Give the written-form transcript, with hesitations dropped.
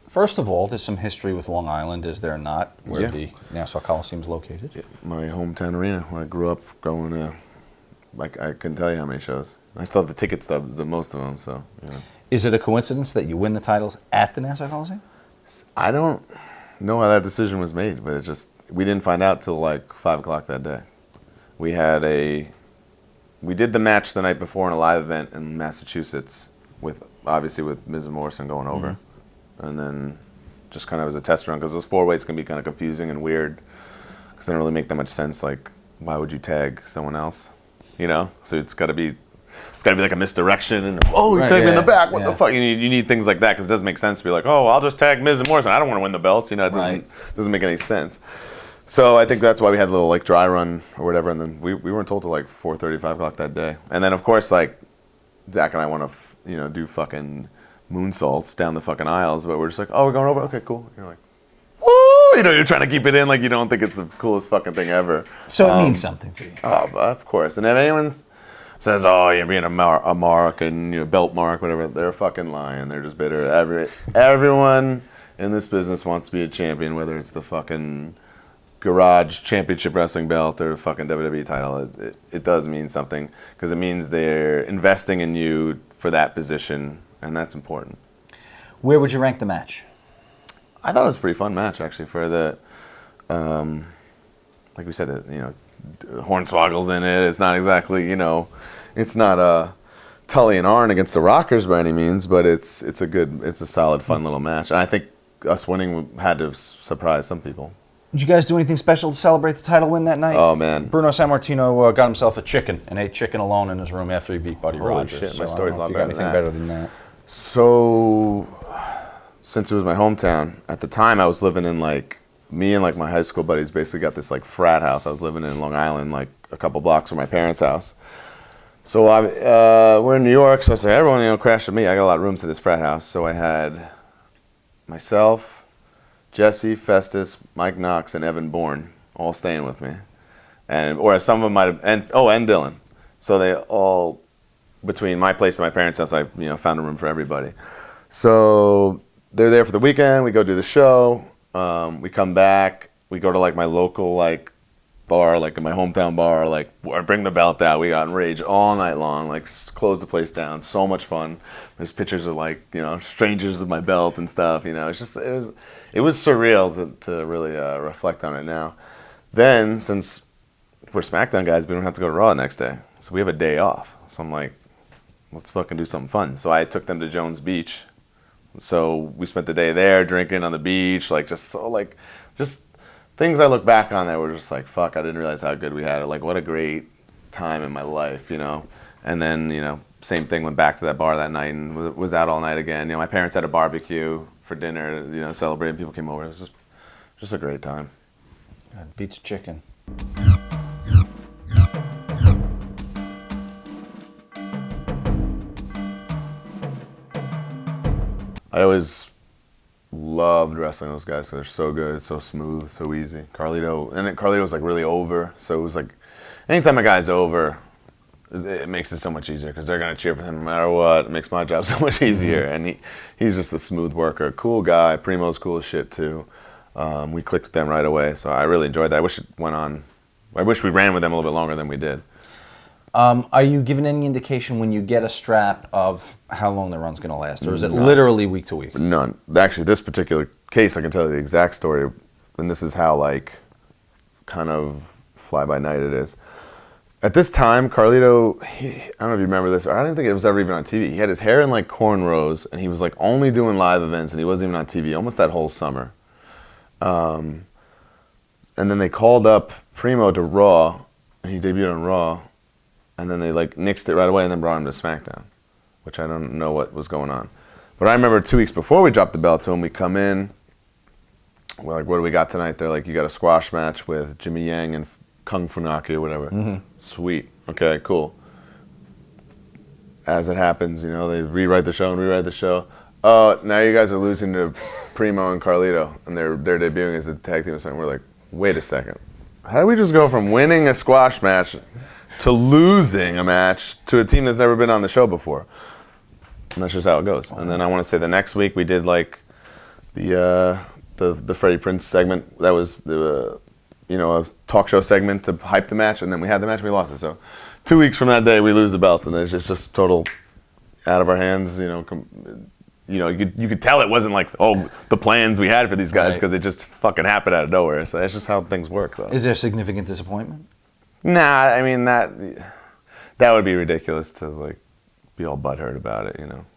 First of all, there's some history with Long Island, is there not, where Yeah. the Nassau Coliseum is located? Yeah, my hometown arena where I grew up going to, like, I couldn't tell you how many shows. I still have the ticket stubs, the most of them, so, you know. Is it a coincidence that you win the titles at the Nassau Coliseum? I don't know how that decision was made, but we didn't find out till like 5 o'clock that day. We did the match the night before in a live event in Massachusetts obviously with Miz and Morrison going over. Mm-hmm. And then just kind of as a test run, because those 4-ways can be kind of confusing and weird because they don't really make that much sense. Like, why would you tag someone else? You know? So it's got to be like a misdirection and, you tagged me in the back, what the fuck? You need things like that because it doesn't make sense to be like, I'll just tag Miz and Morrison. I don't want to win the belts. You know, it doesn't make any sense. So I think that's why we had a little like dry run or whatever, and then we weren't told till like 4:30, 5 o'clock that day. And then of course like Zack and I want to do fucking moonsaults down the fucking aisles, but we're just like, we're going over, okay, cool. And you're like, woo! You're trying to keep it in like you don't think it's the coolest fucking thing ever. So it means something to you. Oh, of course. And if anyone says, you're being a mark and belt mark, whatever, they're fucking lying. They're just bitter. Everyone in this business wants to be a champion, whether it's the fucking garage championship wrestling belt or fucking WWE title. It does mean something because it means they're investing in you for that position, and that's important. Where would you rank the match? I thought it was a pretty fun match actually for the, like we said, Hornswoggle's in it. It's not exactly, it's not Tully and Arn against the Rockers by any means, but it's a solid, fun little match. And I think us winning had to surprise some people. Did you guys do anything special to celebrate the title win that night? Oh, man. Bruno Sammartino got himself a chicken and ate chicken alone in his room after he beat Buddy Rogers. Shit, my so story's a lot better than that. Better than that. So, since it was my hometown, at the time I was living in me and my high school buddies basically got this frat house. I was living in Long Island, a couple blocks from my parents' house. So we're in New York, so I said, everyone, crash with me. I got a lot of rooms at this frat house. So I had myself, Jesse, Festus, Mike Knox, and Evan Bourne all staying with me. Or some of them might have, and Dylan. So they all, between my place and my parents' house, I found a room for everybody. So they're there for the weekend. We go do the show. We come back. We go to my local bar, in my hometown bar. I bring the belt out. We got enraged all night long. Close the place down. So much fun. There's pictures of strangers with my belt and stuff. It was surreal to really reflect on it now. Then since we're SmackDown guys, we don't have to go to Raw the next day, so we have a day off. So I'm like, let's fucking do something fun. So I took them to Jones Beach. So we spent the day there drinking on the beach, just things I look back on that were just fuck, I didn't realize how good we had it. What a great time in my life, And then, same thing, went back to that bar that night and was out all night again. My parents had a barbecue for dinner, celebrating. People came over. It was just a great time. God, beats chicken. I always loved wrestling those guys because they're so good, so smooth, so easy. Carlito was really over, so it was anytime a guy's over, it makes it so much easier because they're gonna cheer for him no matter what. It makes my job so much easier, and he's just a smooth worker, cool guy. Primo's cool as shit too. We clicked with them right away, so I really enjoyed that. I wish it went on. I wish we ran with them a little bit longer than we did. Are you given any indication when you get a strap of how long the run's going to last? Or is it literally week to week? None. Actually, this particular case, I can tell you the exact story, and this is how, kind of fly-by-night it is. At this time, Carlito, I don't know if you remember this, or I don't think it was ever even on TV. He had his hair in, cornrows, and he was, only doing live events, and he wasn't even on TV almost that whole summer. And then they called up Primo to Raw, and he debuted on Raw. And then they nixed it right away and then brought him to SmackDown, which I don't know what was going on. But I remember 2 weeks before we dropped the belt to him, we come in, we're like, what do we got tonight? They're like, you got a squash match with Jimmy Yang and Kung Funaki or whatever. Mm-hmm. Sweet. Okay, cool. As it happens, they rewrite the show. Oh, now you guys are losing to Primo and Carlito, and they're debuting as a tag team. And we're like, wait a second. How do we just go from winning a squash match to losing a match to a team that's never been on the show before? And that's just how it goes. And then I want to say the next week we did the the Freddie Prinze segment. That was the a talk show segment to hype the match, and then we had the match and we lost it. So 2 weeks from that day, we lose the belts, and it's just total out of our hands. You could tell it wasn't like the plans we had for these guys because it just fucking happened out of nowhere. So that's just how things work, though. Is there significant disappointment? Nah, I mean that would be ridiculous to like be all butthurt about it.